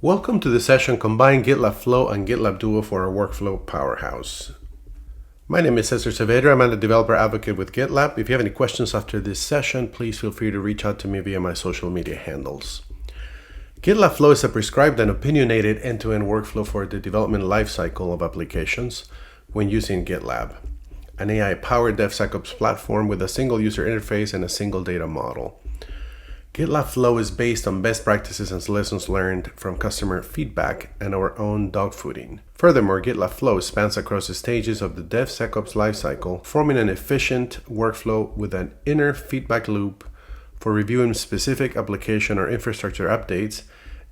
Welcome to the session Combine GitLab Flow and GitLab Duo for a workflow powerhouse. My name is Cesar Saavedra. I'm a developer advocate with GitLab. If you have any questions after this session, please feel free to reach out to me via my social media handles. GitLab Flow is a prescribed and opinionated end-to-end workflow for the development lifecycle of applications when using GitLab, an AI-powered DevSecOps platform with a single user interface and a single data model. GitLab Flow is based on best practices and lessons learned from customer feedback and our own dogfooding. Furthermore, GitLab Flow spans across the stages of the DevSecOps lifecycle, forming an efficient workflow with an inner feedback loop for reviewing specific application or infrastructure updates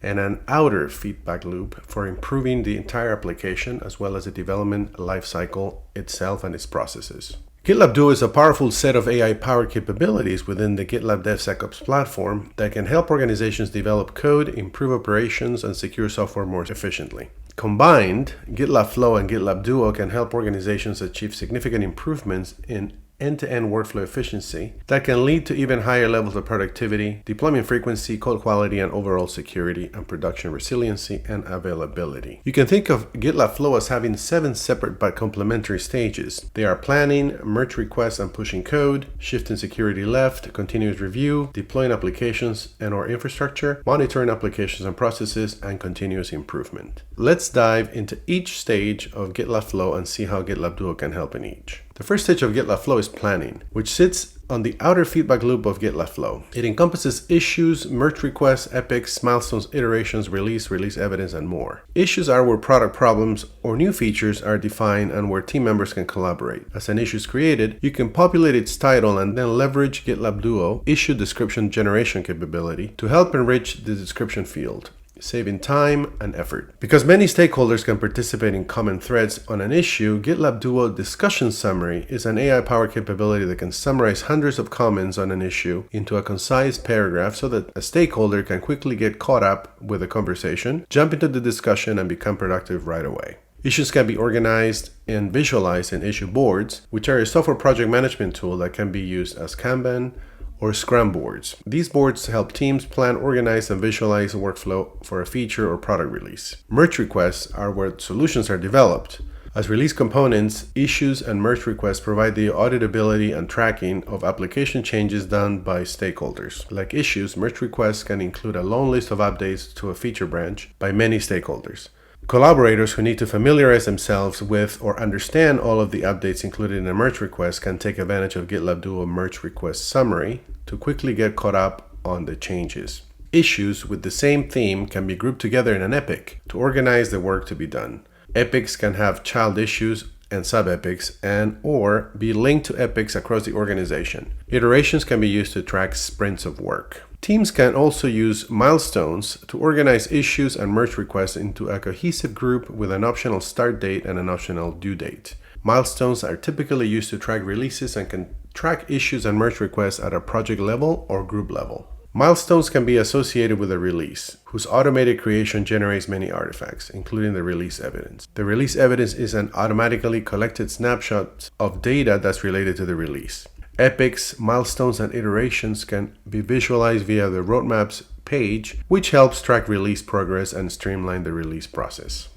and an outer feedback loop for improving the entire application as well as the development lifecycle itself and its processes. GitLab Duo is a powerful set of AI-powered capabilities within the GitLab DevSecOps platform that can help organizations develop code, improve operations, and secure software more efficiently. Combined, GitLab Flow and GitLab Duo can help organizations achieve significant improvements in end-to-end workflow efficiency that can lead to even higher levels of productivity, deployment frequency, code quality, and overall security and production resiliency and availability. You can think of GitLab Flow as having 7 separate but complementary stages. They are planning, merge requests and pushing code, shifting security left, continuous review, deploying applications and or infrastructure, monitoring applications and processes, and continuous improvement. Let's dive into each stage of GitLab Flow and see how GitLab Duo can help in each. The first stage of GitLab Flow is planning, which sits on the outer feedback loop of GitLab Flow. It encompasses issues, merge requests, epics, milestones, iterations, release evidence, and more. Issues are where product problems or new features are defined and where team members can collaborate. As an issue is created, you can populate its title and then leverage GitLab Duo issue description generation capability to help enrich the description field, saving time and effort. Because many stakeholders can participate in common threads on an issue, GitLab Duo Discussion Summary is an AI-powered capability that can summarize hundreds of comments on an issue into a concise paragraph so that a stakeholder can quickly get caught up with the conversation, jump into the discussion, and become productive right away. Issues can be organized and visualized in issue boards, which are a software project management tool that can be used as Kanban or Scrum boards. These boards help teams plan, organize, and visualize a workflow for a feature or product release. Merge requests are where solutions are developed. As release components, issues and merge requests provide the auditability and tracking of application changes done by stakeholders. Like issues, merge requests can include a long list of updates to a feature branch by many stakeholders. Collaborators who need to familiarize themselves with or understand all of the updates included in a merge request can take advantage of GitLab Duo Merge Request Summary to quickly get caught up on the changes. Issues with the same theme can be grouped together in an epic to organize the work to be done. Epics can have child issues and sub-epics and or be linked to epics across the organization. Iterations can be used to track sprints of work. Teams can also use milestones to organize issues and merge requests into a cohesive group with an optional start date and an optional due date. Milestones are typically used to track releases and can track issues and merge requests at a project level or group level. Milestones can be associated with a release, whose automated creation generates many artifacts, including the release evidence. The release evidence is an automatically collected snapshot of data that's related to the release. Epics, milestones, and iterations can be visualized via the roadmaps page, which helps track release progress and streamline the release process.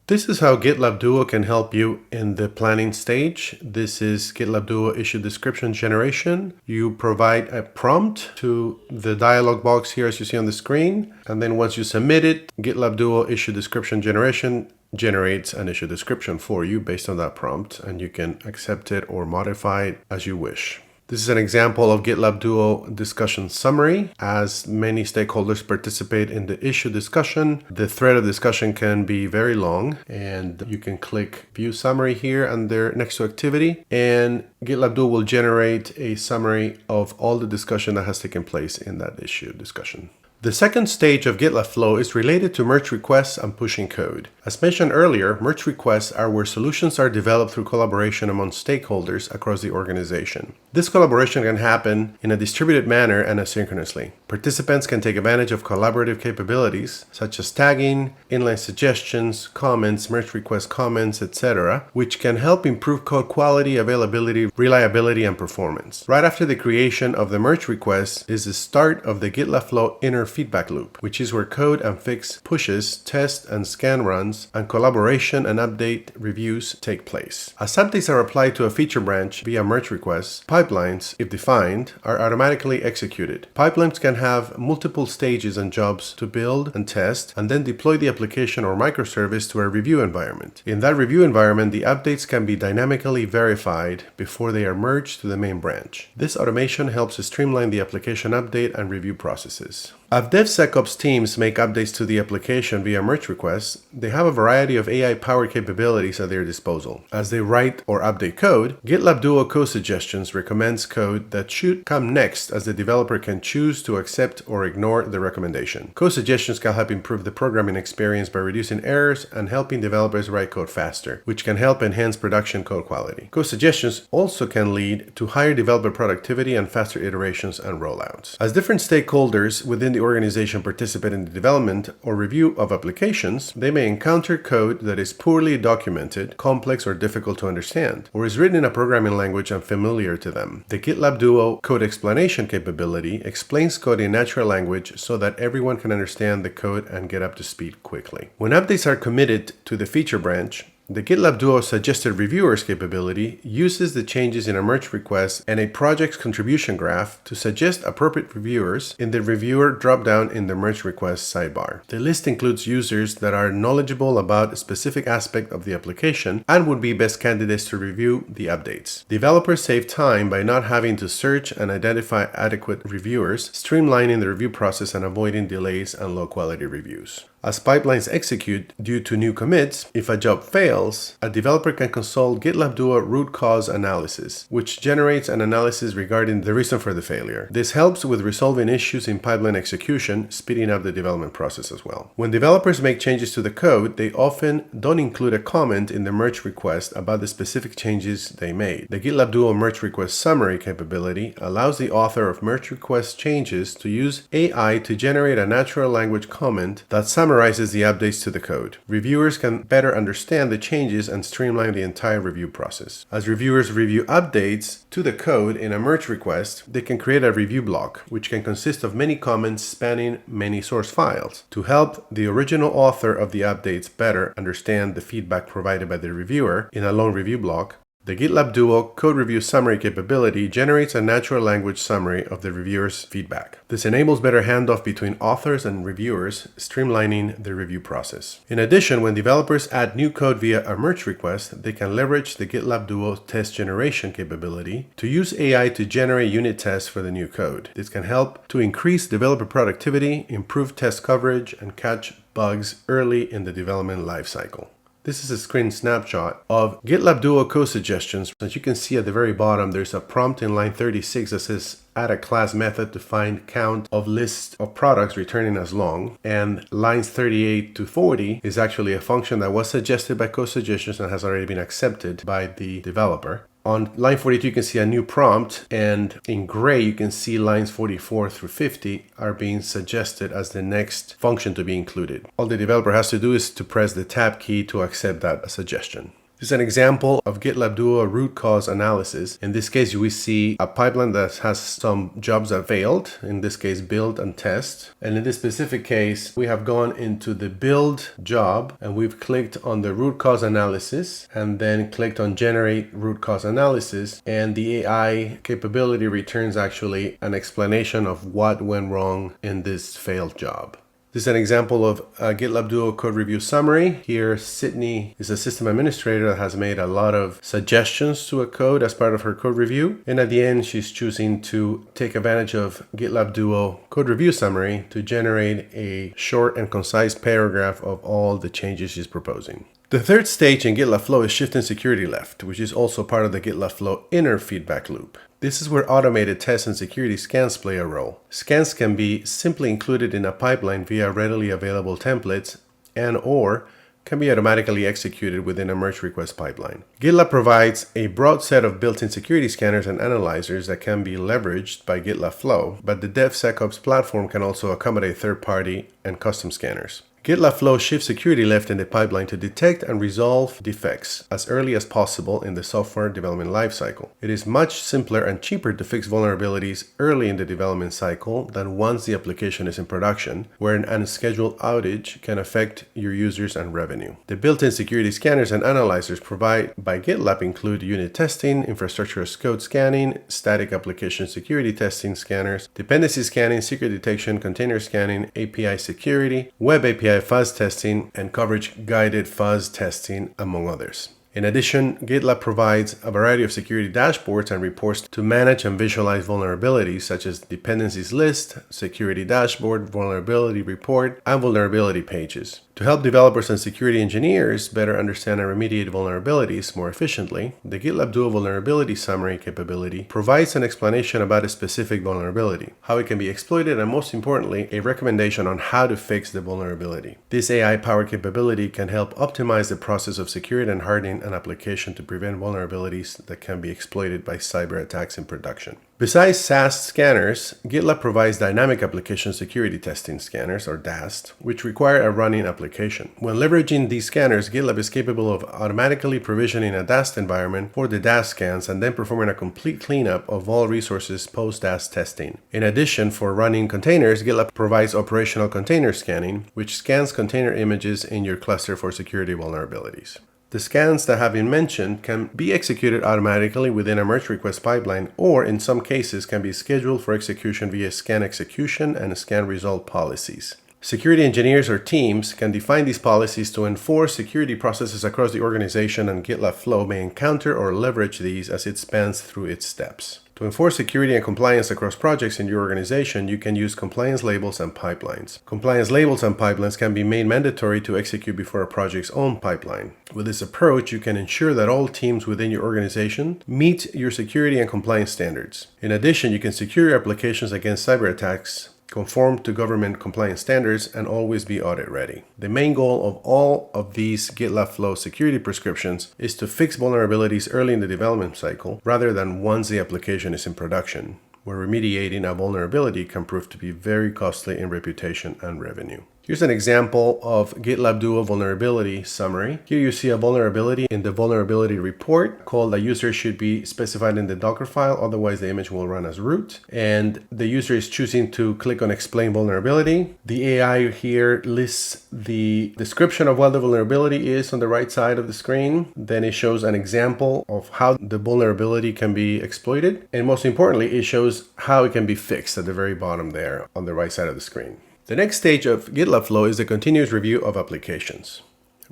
This is how GitLab Duo can help you in the planning stage. This is GitLab Duo issue description generation. You provide a prompt to the dialog box here as you see on the screen. And then once you submit it, GitLab Duo issue description generation generates an issue description for you based on that prompt, and you can accept it or modify it as you wish. This is an example of GitLab Duo discussion summary. As many stakeholders participate in the issue discussion, the thread of discussion can be very long, and you can click view summary here under next to activity, and GitLab Duo will generate a summary of all the discussion that has taken place in that issue discussion. The second stage of GitLab Flow is related to merge requests and pushing code. As mentioned earlier, merge requests are where solutions are developed through collaboration among stakeholders across the organization. This collaboration can happen in a distributed manner and asynchronously. Participants can take advantage of collaborative capabilities such as tagging, inline suggestions, comments, merge request comments, etc., which can help improve code quality, availability, reliability, and performance. Right after the creation of the merge request is the start of the GitLab Flow inner feedback loop, which is where code and fix pushes, test and scan runs, and collaboration and update reviews take place. As updates are applied to a feature branch via merge requests, pipelines, if defined, are automatically executed. Pipelines can have multiple stages and jobs to build and test, and then deploy the application or microservice to a review environment. In that review environment, the updates can be dynamically verified before they are merged to the main branch. This automation helps streamline the application update and review processes. As DevSecOps teams make updates to the application via merge requests, they have a variety of AI-powered capabilities at their disposal. As they write or update code, GitLab Duo Code Suggestions recommends code that should come next, as the developer can choose to accept or ignore the recommendation. Code suggestions can help improve the programming experience by reducing errors and helping developers write code faster, which can help enhance production code quality. Code suggestions also can lead to higher developer productivity and faster iterations and rollouts. As different stakeholders within the organization participate in the development or review of applications, they may encounter code that is poorly documented, complex or difficult to understand, or is written in a programming language unfamiliar to them. The GitLab Duo code explanation capability explains code in natural language so that everyone can understand the code and get up to speed quickly. When updates are committed to the feature branch, the GitLab Duo Suggested Reviewers capability uses the changes in a merge request and a project's contribution graph to suggest appropriate reviewers in the reviewer dropdown in the merge request sidebar. The list includes users that are knowledgeable about a specific aspect of the application and would be best candidates to review the updates. Developers save time by not having to search and identify adequate reviewers, streamlining the review process and avoiding delays and low-quality reviews. As pipelines execute due to new commits, if a job fails, a developer can consult GitLab Duo root cause analysis, which generates an analysis regarding the reason for the failure. This helps with resolving issues in pipeline execution, speeding up the development process as well. When developers make changes to the code, they often don't include a comment in the merge request about the specific changes they made. The GitLab Duo merge request summary capability allows the author of merge request changes to use AI to generate a natural language comment that summarizes the updates to the code. Reviewers can better understand the changes and streamline the entire review process. As reviewers review updates to the code in a merge request, they can create a review block, which can consist of many comments spanning many source files. To help the original author of the updates better understand the feedback provided by the reviewer in a long review block, the GitLab Duo Code Review Summary capability generates a natural language summary of the reviewer's feedback. This enables better handoff between authors and reviewers, streamlining the review process. In addition, when developers add new code via a merge request, they can leverage the GitLab Duo test generation capability to use AI to generate unit tests for the new code. This can help to increase developer productivity, improve test coverage, and catch bugs early in the development lifecycle. This is a screen snapshot of GitLab Duo Code Suggestions. As you can see at the very bottom, there's a prompt in line 36 that says add a class method to find count of list of products returning as long. And lines 38 to 40 is actually a function that was suggested by Code Suggestions and has already been accepted by the developer. On line 42, you can see a new prompt, and in gray, you can see lines 44 through 50 are being suggested as the next function to be included. All the developer has to do is to press the tab key to accept that suggestion. This is an example of GitLab Duo root cause analysis. In this case, we see a pipeline that has some jobs that failed, in this case, build and test. And in this specific case, we have gone into the build job and we've clicked on the root cause analysis and then clicked on generate root cause analysis. And the AI capability returns actually an explanation of what went wrong in this failed job. This is an example of a GitLab Duo code review summary. Here, Sydney is a system administrator that has made a lot of suggestions to a code as part of her code review. And at the end, she's choosing to take advantage of GitLab Duo code review summary to generate a short and concise paragraph of all the changes she's proposing. The third stage in GitLab Flow is shifting security left, which is also part of the GitLab Flow inner feedback loop. This is where automated tests and security scans play a role. Scans can be simply included in a pipeline via readily available templates and/or can be automatically executed within a merge request pipeline. GitLab provides a broad set of built-in security scanners and analyzers that can be leveraged by GitLab Flow, but the DevSecOps platform can also accommodate third-party and custom scanners. GitLab Flow shifts security left in the pipeline to detect and resolve defects as early as possible in the software development lifecycle. It is much simpler and cheaper to fix vulnerabilities early in the development cycle than once the application is in production, where an unscheduled outage can affect your users and revenue. The built-in security scanners and analyzers provided by GitLab include unit testing, infrastructure as code scanning, static application security testing scanners, dependency scanning, secret detection, container scanning, API security, web API fuzz testing, and coverage-guided fuzz testing, among others. In addition, GitLab provides a variety of security dashboards and reports to manage and visualize vulnerabilities such as dependencies list, security dashboard, vulnerability report, and vulnerability pages. To help developers and security engineers better understand and remediate vulnerabilities more efficiently, the GitLab Duo vulnerability summary capability provides an explanation about a specific vulnerability, how it can be exploited, and most importantly, a recommendation on how to fix the vulnerability. This AI-powered capability can help optimize the process of securing and hardening an application to prevent vulnerabilities that can be exploited by cyber attacks in production. Besides SAST scanners, GitLab provides dynamic application security testing scanners, or DAST, which require a running application. When leveraging these scanners, GitLab is capable of automatically provisioning a DAST environment for the DAST scans and then performing a complete cleanup of all resources post-DAST testing. In addition, for running containers, GitLab provides operational container scanning, which scans container images in your cluster for security vulnerabilities. The scans that have been mentioned can be executed automatically within a merge request pipeline, or in some cases can be scheduled for execution via scan execution and scan result policies. Security engineers or teams can define these policies to enforce security processes across the organization, and GitLab Flow may encounter or leverage these as it spans through its steps. To enforce security and compliance across projects in your organization, you can use compliance labels and pipelines. Compliance labels and pipelines can be made mandatory to execute before a project's own pipeline. With this approach, you can ensure that all teams within your organization meet your security and compliance standards. In addition, you can secure your applications against cyber attacks, conform to government compliance standards, and always be audit ready. The main goal of all of these GitLab Flow security prescriptions is to fix vulnerabilities early in the development cycle rather than once the application is in production, where remediating a vulnerability can prove to be very costly in reputation and revenue. Here's an example of GitLab Duo vulnerability summary. Here you see a vulnerability in the vulnerability report called "a user should be specified in the Docker file, otherwise the image will run as root." And the user is choosing to click on explain vulnerability. The AI here lists the description of what the vulnerability is on the right side of the screen. Then it shows an example of how the vulnerability can be exploited. And most importantly, it shows how it can be fixed at the very bottom there on the right side of the screen. The next stage of GitLab Flow is the continuous review of applications.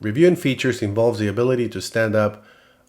Reviewing features involves the ability to stand up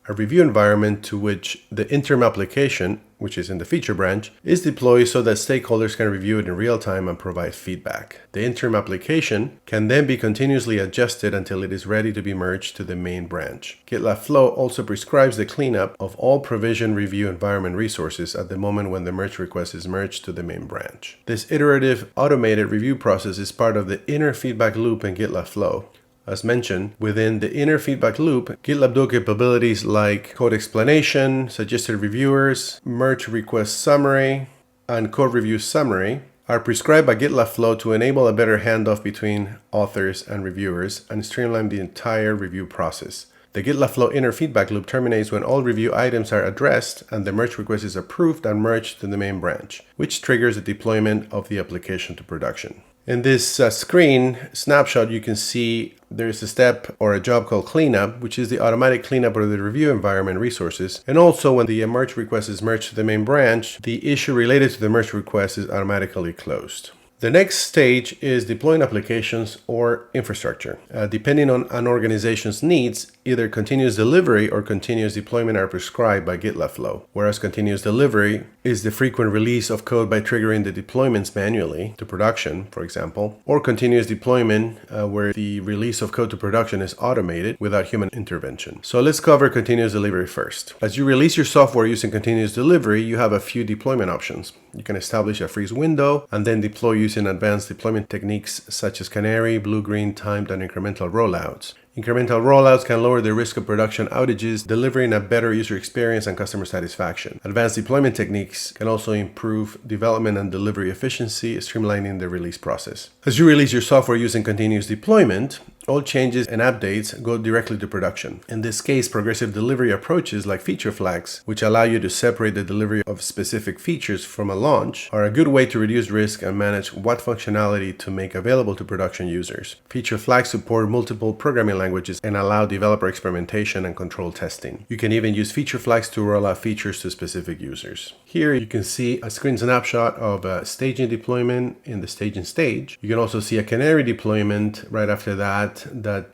a review environment to which the interim application, which is in the feature branch, is deployed so that stakeholders can review it in real time and provide feedback. The interim application can then be continuously adjusted until it is ready to be merged to the main branch. GitLab Flow also prescribes the cleanup of all provision review environment resources at the moment when the merge request is merged to the main branch. This iterative automated review process is part of the inner feedback loop in GitLab Flow. As mentioned, within the inner feedback loop, GitLab Duo capabilities like code explanation, suggested reviewers, merge request summary, and code review summary are prescribed by GitLab Flow to enable a better handoff between authors and reviewers and streamline the entire review process. The GitLab Flow inner feedback loop terminates when all review items are addressed and the merge request is approved and merged to the main branch, which triggers the deployment of the application to production. In this screen snapshot, you can see there is a step or a job called cleanup, which is the automatic cleanup of the review environment resources. And also when the merge request is merged to the main branch, the issue related to the merge request is automatically closed. The next stage is deploying applications or infrastructure. Depending on an organization's needs, either continuous delivery or continuous deployment are prescribed by GitLab Flow, whereas continuous delivery is the frequent release of code by triggering the deployments manually to production, for example, or continuous deployment where the release of code to production is automated without human intervention. So let's cover continuous delivery first. As you release your software using continuous delivery, you have a few deployment options. You can establish a freeze window and then deploy using advanced deployment techniques such as canary, blue-green, timed, and incremental rollouts. Incremental rollouts can lower the risk of production outages, delivering a better user experience and customer satisfaction. Advanced deployment techniques can also improve development and delivery efficiency, streamlining the release process. As you release your software using continuous deployment, all changes and updates go directly to production. In this case, progressive delivery approaches like feature flags, which allow you to separate the delivery of specific features from a launch, are a good way to reduce risk and manage what functionality to make available to production users. Feature flags support multiple programming languages and allow developer experimentation and controlled testing. You can even use feature flags to roll out features to specific users. Here you can see a screen snapshot of a staging deployment in the staging stage. You can also see a canary deployment right after that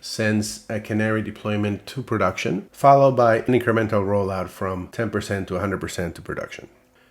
sends a canary deployment to production, followed by an incremental rollout from 10% to 100% to production.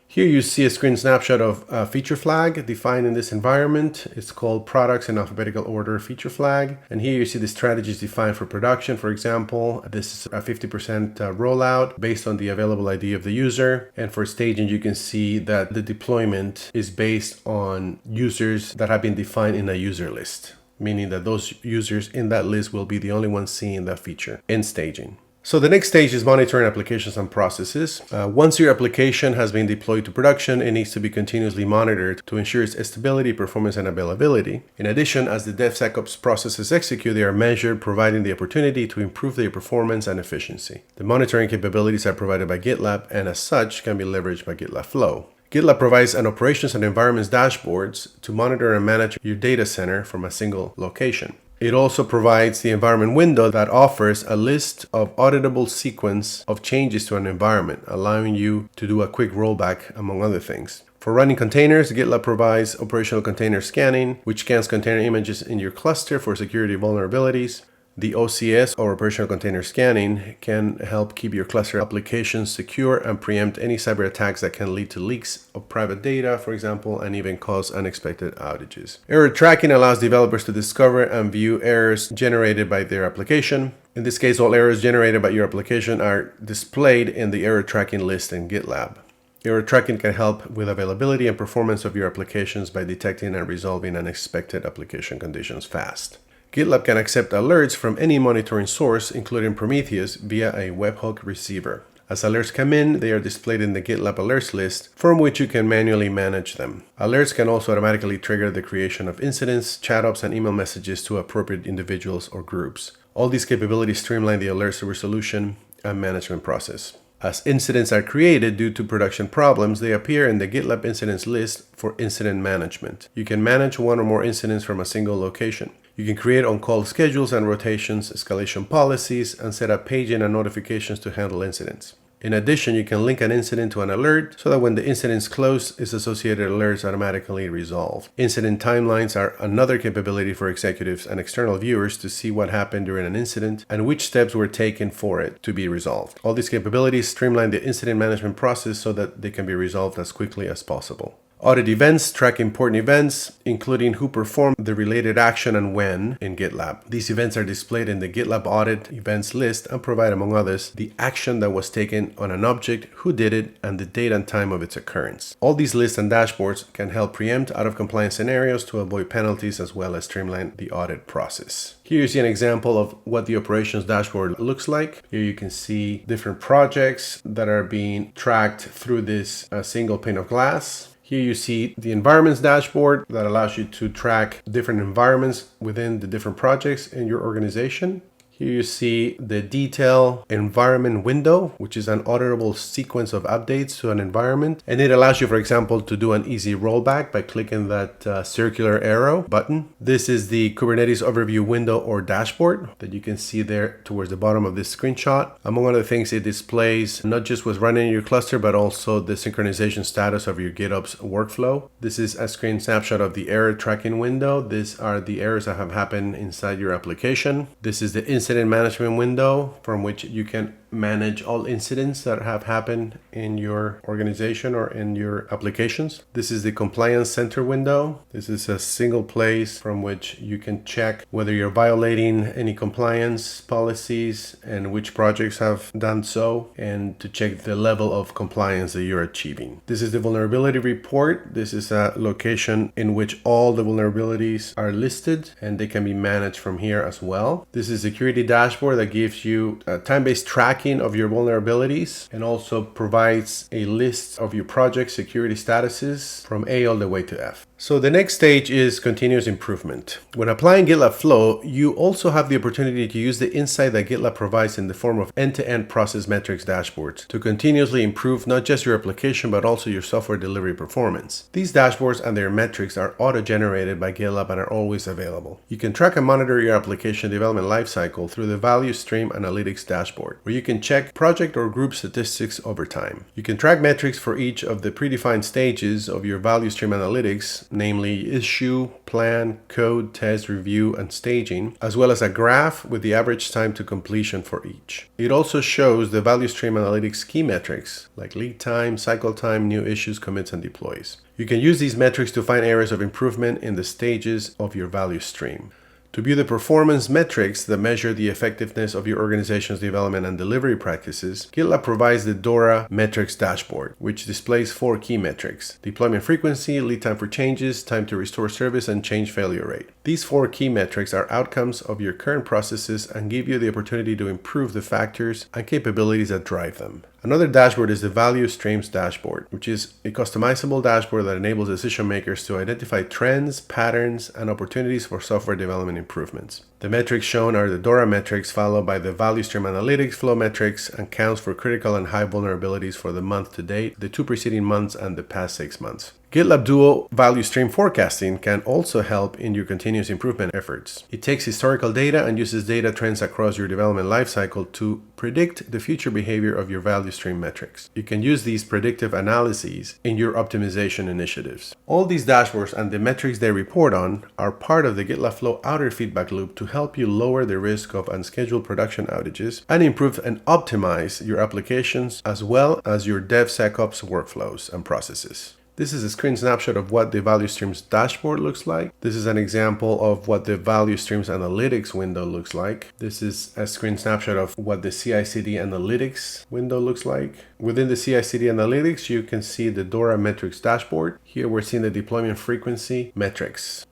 Here you see a screen snapshot of a feature flag defined in this environment. It's called products in alphabetical order feature flag. And here you see the strategies defined for production. For example, this is a 50% rollout based on the available ID of the user. And for staging, you can see that the deployment is based on users that have been defined in a user list, meaning that those users in that list will be the only ones seeing that feature in staging. So the next stage is monitoring applications and processes. Once your application has been deployed to production, it needs to be continuously monitored to ensure its stability, performance, and availability. In addition, as the DevSecOps processes execute, they are measured, providing the opportunity to improve their performance and efficiency. The monitoring capabilities are provided by GitLab and as such can be leveraged by GitLab Flow. GitLab provides an operations and environments dashboards to monitor and manage your data center from a single location. It also provides the environment window that offers a list of auditable sequence of changes to an environment, allowing you to do a quick rollback, among other things. For running containers, GitLab provides operational container scanning, which scans container images in your cluster for security vulnerabilities. The OCS, or Operational Container Scanning, can help keep your cluster applications secure and preempt any cyber attacks that can lead to leaks of private data, for example, and even cause unexpected outages. Error tracking allows developers to discover and view errors generated by their application. In this case, all errors generated by your application are displayed in the error tracking list in GitLab. Error tracking can help with availability and performance of your applications by detecting and resolving unexpected application conditions fast. GitLab can accept alerts from any monitoring source, including Prometheus, via a webhook receiver. As alerts come in, they are displayed in the GitLab alerts list, from which you can manually manage them. Alerts can also automatically trigger the creation of incidents, chat-ups, and email messages to appropriate individuals or groups. All these capabilities streamline the alerts resolution and management process. As incidents are created due to production problems, they appear in the GitLab incidents list for incident management. You can manage one or more incidents from a single location. You can create on-call schedules and rotations, escalation policies, and set up paging and notifications to handle incidents. In addition, you can link an incident to an alert so that when the incident is closed, its associated alerts automatically resolve. Incident timelines are another capability for executives and external viewers to see what happened during an incident and which steps were taken for it to be resolved. All these capabilities streamline the incident management process so that they can be resolved as quickly as possible. Audit events track important events, including who performed the related action and when in GitLab. These events are displayed in the GitLab audit events list and provide, among others, the action that was taken on an object, who did it, and the date and time of its occurrence. All these lists and dashboards can help preempt out-of-compliance scenarios to avoid penalties as well as streamline the audit process. Here you see an example of what the operations dashboard looks like. Here you can see different projects that are being tracked through this single pane of glass. Here you see the environments dashboard that allows you to track different environments within the different projects in your organization. Here you see the detail environment window, which is an auditable sequence of updates to an environment. And it allows you, for example, to do an easy rollback by clicking that circular arrow button. This is the Kubernetes overview window or dashboard that you can see there towards the bottom of this screenshot. Among other things, it displays not just what's running in your cluster, but also the synchronization status of your GitOps workflow. This is a screen snapshot of the error tracking window. These are the errors that have happened inside your application. This is the incident management window from which you can manage all incidents that have happened in your organization or in your applications. This is the Compliance Center window. This is a single place from which you can check whether you're violating any compliance policies and which projects have done so, and to check the level of compliance that you're achieving. This is the vulnerability report. This is a location in which all the vulnerabilities are listed and they can be managed from here as well. This is a security dashboard that gives you a time-based tracking of your vulnerabilities and also provides a list of your project security statuses from A all the way to F. So the next stage is continuous improvement. When applying GitLab Flow, you also have the opportunity to use the insight that GitLab provides in the form of end-to-end process metrics dashboards to continuously improve not just your application, but also your software delivery performance. These dashboards and their metrics are auto-generated by GitLab and are always available. You can track and monitor your application development lifecycle through the Value Stream Analytics dashboard, where you can check project or group statistics over time. You can track metrics for each of the predefined stages of your Value Stream Analytics, namely issue, plan, code, test, review, and staging, as well as a graph with the average time to completion for each. It also shows the Value Stream Analytics key metrics like lead time, cycle time, new issues, commits, and deploys. You can use these metrics to find areas of improvement in the stages of your value stream. To view the performance metrics that measure the effectiveness of your organization's development and delivery practices, GitLab provides the DORA metrics dashboard, which displays 4 key metrics: deployment frequency, lead time for changes, time to restore service, and change failure rate. These 4 key metrics are outcomes of your current processes and give you the opportunity to improve the factors and capabilities that drive them. Another dashboard is the Value Streams dashboard, which is a customizable dashboard that enables decision makers to identify trends, patterns, and opportunities for software development improvements. The metrics shown are the DORA metrics, followed by the Value Stream Analytics flow metrics, and counts for critical and high vulnerabilities for the month to date, the 2 preceding months, and the past 6 months. GitLab Duo Value Stream Forecasting can also help in your continuous improvement efforts. It takes historical data and uses data trends across your development lifecycle to predict the future behavior of your value stream metrics. You can use these predictive analyses in your optimization initiatives. All these dashboards and the metrics they report on are part of the GitLab Flow outer feedback loop to help you lower the risk of unscheduled production outages and improve and optimize your applications as well as your DevSecOps workflows and processes. This is a screen snapshot of what the Value Streams dashboard looks like. This is an example of what the Value Streams Analytics window looks like. This is a screen snapshot of what the CI/CD Analytics window looks like. Within the CI/CD Analytics, you can see the DORA metrics dashboard. Here we're seeing the deployment frequency metrics.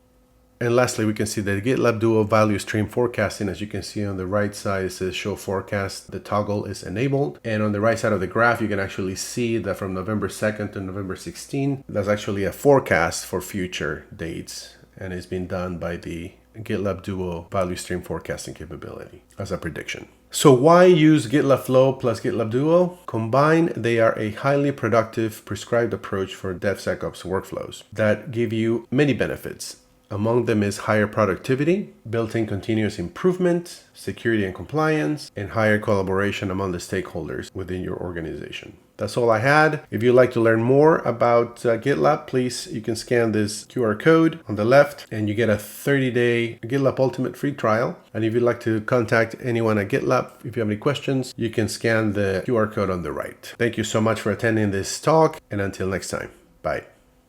And lastly, we can see the GitLab Duo Value Stream Forecasting. As you can see on the right side, it says Show Forecast. The toggle is enabled. And on the right side of the graph, you can actually see that from November 2nd to November 16th, that's actually a forecast for future dates. And it's been done by the GitLab Duo Value Stream Forecasting capability as a prediction. So why use GitLab Flow plus GitLab Duo? Combined, they are a highly productive prescribed approach for DevSecOps workflows that give you many benefits. Among them is higher productivity, built-in continuous improvement, security and compliance, and higher collaboration among the stakeholders within your organization. That's all I had. If you'd like to learn more about GitLab, please, you can scan this QR code on the left and you get a 30-day GitLab Ultimate free trial. And if you'd like to contact anyone at GitLab, if you have any questions, you can scan the QR code on the right. Thank you so much for attending this talk, and until next time, bye.